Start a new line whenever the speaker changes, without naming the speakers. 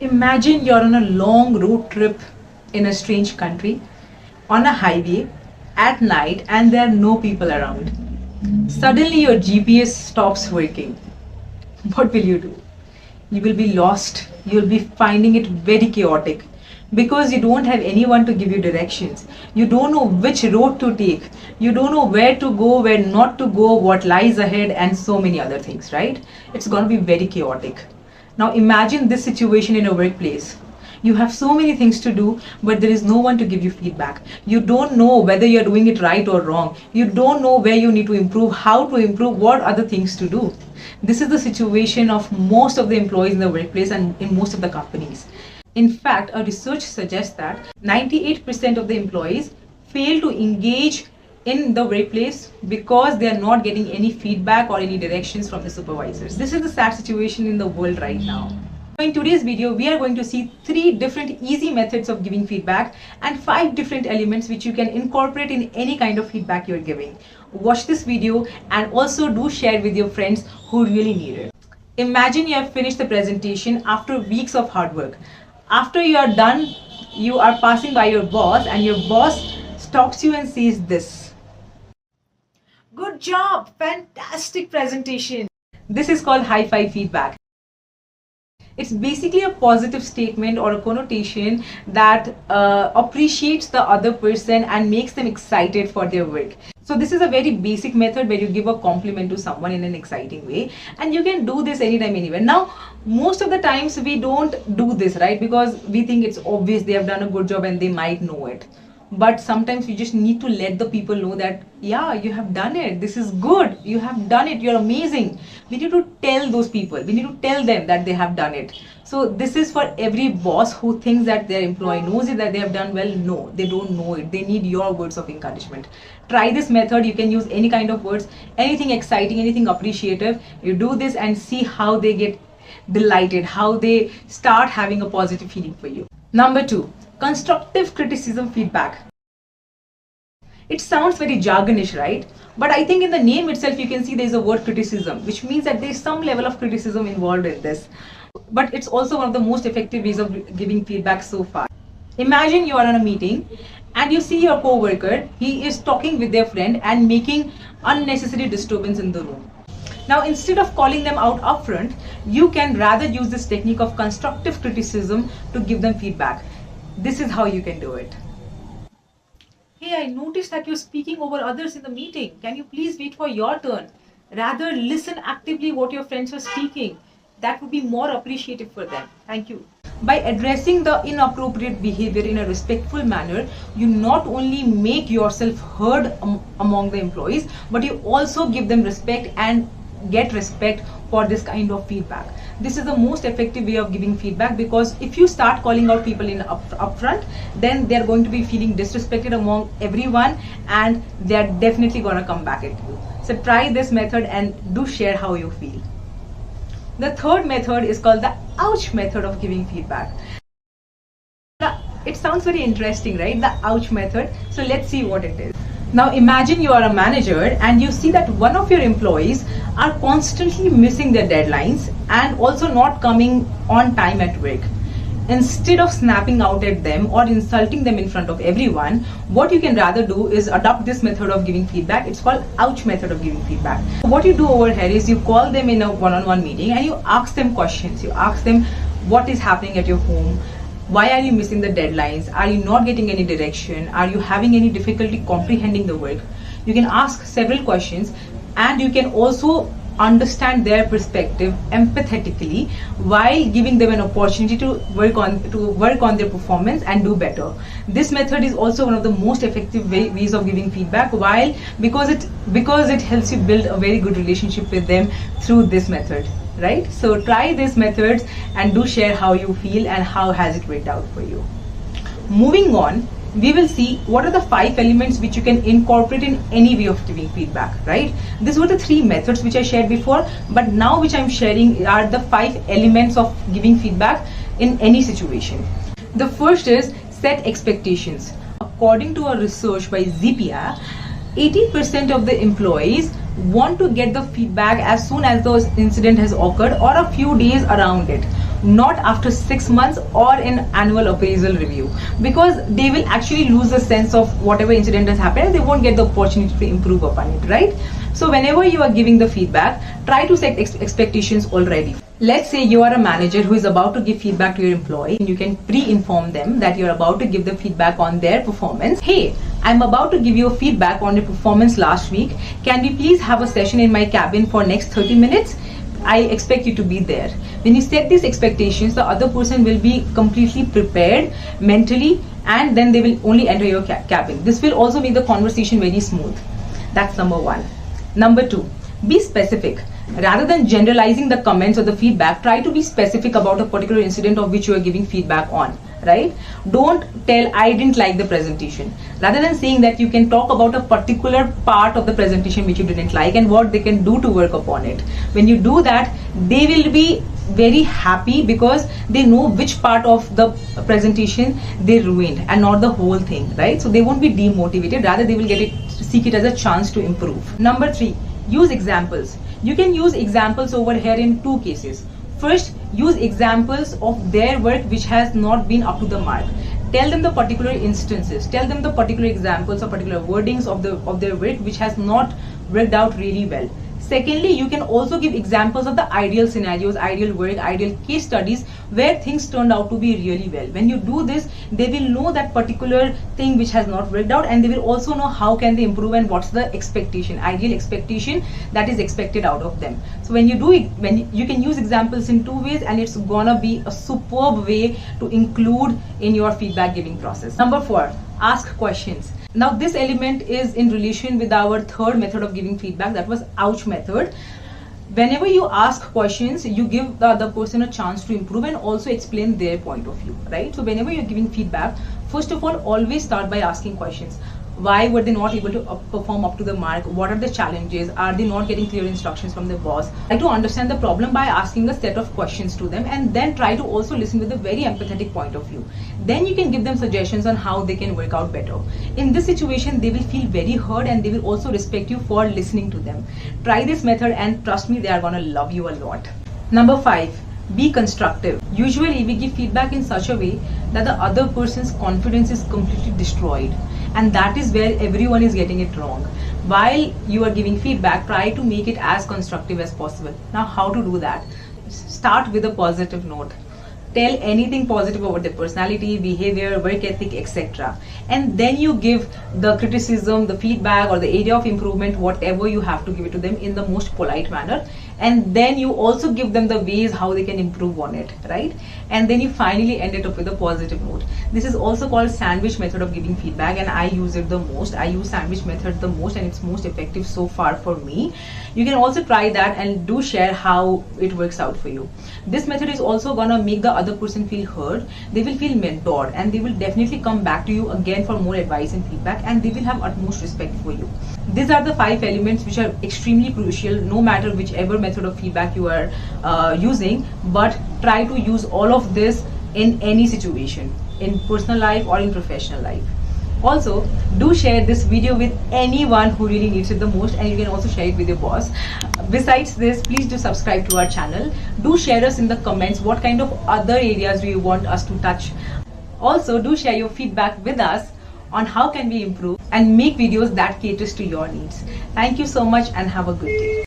Imagine you're on a long road trip in a strange country, on a highway, at night, and there are no people around. Suddenly, your GPS stops working. What will you do? You will be lost. You'll be finding it very chaotic because you don't have anyone to give you directions. You don't know which road to take. You don't know where to go, where not to go, what lies ahead, and so many other things, right? It's going to be very chaotic. Now imagine this situation in a workplace. You have so many things to do, but there is no one to give you feedback. You don't know whether you're doing it right or wrong. You don't know where you need to improve, how to improve, what other things to do. This is the situation of most of the employees in the workplace and in most of the companies. In fact, a research suggests that 98% of the employees fail to engage in the workplace because they are not getting any feedback or any directions from the supervisors. This is the sad situation in the world right now. In today's video, we are going to see 3 different easy methods of giving feedback and 5 different elements which you can incorporate in any kind of feedback you're giving. Watch this video and also do share with your friends who really need it. Imagine you have finished the presentation after weeks of hard work. After you are done, you are passing by your boss and your boss stops you and says this. Good job, fantastic presentation. This is called high five feedback. It's basically a positive statement or a connotation that appreciates the other person and makes them excited for their work. So this is a very basic method where you give a compliment to someone in an exciting way, and you can do this anytime, anywhere. Now, most of the times we don't do this, right? Because we think it's obvious they have done a good job and they might know it. But sometimes you just need to let the people know that, yeah, you have done it. This is good. You have done it. You're amazing. We need to tell those people. We need to tell them that they have done it. So this is for every boss who thinks that their employee knows it, that they have done well. No, they don't know it. They need your words of encouragement. Try this method. You can use any kind of words, anything exciting, anything appreciative. You do this and see how they get delighted, how they start having a positive feeling for you. Number 2. Constructive criticism feedback. It sounds very jargonish, right? But I think in the name itself you can see there is a word criticism, which means that there is some level of criticism involved in this. But it's also one of the most effective ways of giving feedback so far. Imagine you are on a meeting and you see your co-worker, he is talking with their friend and making unnecessary disturbance in the room. Now, instead of calling them out upfront, you can rather use this technique of constructive criticism to give them feedback. This is how you can do it. Hey, I noticed that you're speaking over others in the meeting. Can you please wait for your turn? Rather, listen actively what your friends are speaking. That would be more appreciative for them. Thank you. By addressing the inappropriate behavior in a respectful manner, you not only make yourself heard among the employees, but you also give them respect and get respect for this kind of feedback. This is the most effective way of giving feedback, because if you start calling out people in upfront, then they're going to be feeling disrespected among everyone and they're definitely going to come back at you. So try this method and do share how you feel. The third method is called the ouch method of giving feedback. It sounds very interesting, right? The ouch method. So let's see what it is. Now imagine you are a manager and you see that one of your employees are constantly missing their deadlines and also not coming on time at work. Instead of snapping out at them or insulting them in front of everyone, what you can rather do is adopt this method of giving feedback. It's called ouch method of giving feedback. What you do over here is you call them in a one-on-one meeting and you ask them questions. You ask them what is happening at your home. Why are you missing the deadlines? Are you not getting any direction? Are you having any difficulty comprehending the work? You can ask several questions and you can also understand their perspective empathetically while giving them an opportunity to work on their performance and do better. This method is also one of the most effective ways of giving feedback, because it helps you build a very good relationship with them through this method. Right? So try these methods and do share how you feel and how has it worked out for you. Moving on, we will see what are the 5 elements which you can incorporate in any way of giving feedback, right? These were the 3 methods which I shared before, but now which I'm sharing are the 5 elements of giving feedback in any situation. The first is set expectations. According to a research by ZPA, 80% of the employees want to get the feedback as soon as the incident has occurred or a few days around it. not after 6 months or in annual appraisal review, because they will actually lose the sense of whatever incident has happened and they won't get the opportunity to improve upon it, right? So whenever you are giving the feedback, try to set expectations already. Let's say you are a manager who is about to give feedback to your employee. You can pre-inform them that you're about to give the feedback on their performance. Hey, I'm about to give you a feedback on your performance last week. Can we please have a session in my cabin for next 30 minutes? I expect you to be there. When you set these expectations, the other person will be completely prepared mentally, and then they will only enter your cabin. This will also make the conversation very smooth. That's number one. Number two, be specific. Rather than generalizing the comments or the feedback, try to be specific about a particular incident of which you are giving feedback on, right? Don't tell, I didn't like the presentation. Rather than saying that, you can talk about a particular part of the presentation which you didn't like and what they can do to work upon it. When you do that, they will be very happy because they know which part of the presentation they ruined and not the whole thing, right? So they won't be demotivated, rather they will seek it as a chance to improve. Number three, use examples. You can use examples over here in two cases. First, use examples of their work which has not been up to the mark. Tell them the particular instances, tell them the particular examples or particular wordings of their work which has not worked out really well. Secondly, you can also give examples of the ideal scenarios, ideal work, ideal case studies where things turned out to be really well. When you do this, they will know that particular thing which has not worked out, and they will also know how can they improve and what's the expectation, ideal expectation that is expected out of them. So when you do it, you can use examples in two ways, and it's gonna be a superb way to include in your feedback giving process. Number four, ask questions. Now this element is in relation with our third method of giving feedback, that was ouch method. Whenever you ask questions, you give the other person a chance to improve and also explain their point of view, right? So whenever you're giving feedback, first of all, always start by asking questions. Why were they not able to perform up to the mark? What are the challenges? Are they not getting clear instructions from their boss? Try to understand the problem by asking a set of questions to them, and then try to also listen with a very empathetic point of view. Then you can give them suggestions on how they can work out better. In this situation, they will feel very heard and they will also respect you for listening to them. Try this method and trust me, they are gonna love you a lot. Number five, be constructive. Usually we give feedback in such a way that the other person's confidence is completely destroyed, and that is where everyone is getting it wrong. While you are giving feedback, try to make it as constructive as possible. Now how to do that? Start with a positive note. Tell anything positive about their personality, behavior, work ethic, etc. And then you give the criticism, the feedback, or the area of improvement, whatever you have to give it to them in the most polite manner. And then you also give them the ways how they can improve on it, right? And then you finally end it up with a positive note. This is also called sandwich method of giving feedback, and I use it the most. I use sandwich method the most, and it's most effective so far for me. You can also try that and do share how it works out for you. This method is also gonna make the other person feel heard. They will feel mentored, and they will definitely come back to you again for more advice and feedback, and they will have utmost respect for you. These are the 5 elements which are extremely crucial no matter whichever method of feedback you are using, but try to use all of this in any situation, in personal life or in professional life. Also, do share this video with anyone who really needs it the most, and you can also share it with your boss. Besides this, please do subscribe to our channel. Do share us in the comments what kind of other areas do you want us to touch. Also, do share your feedback with us on how can we improve and make videos that caters to your needs. Thank you so much and have a good day.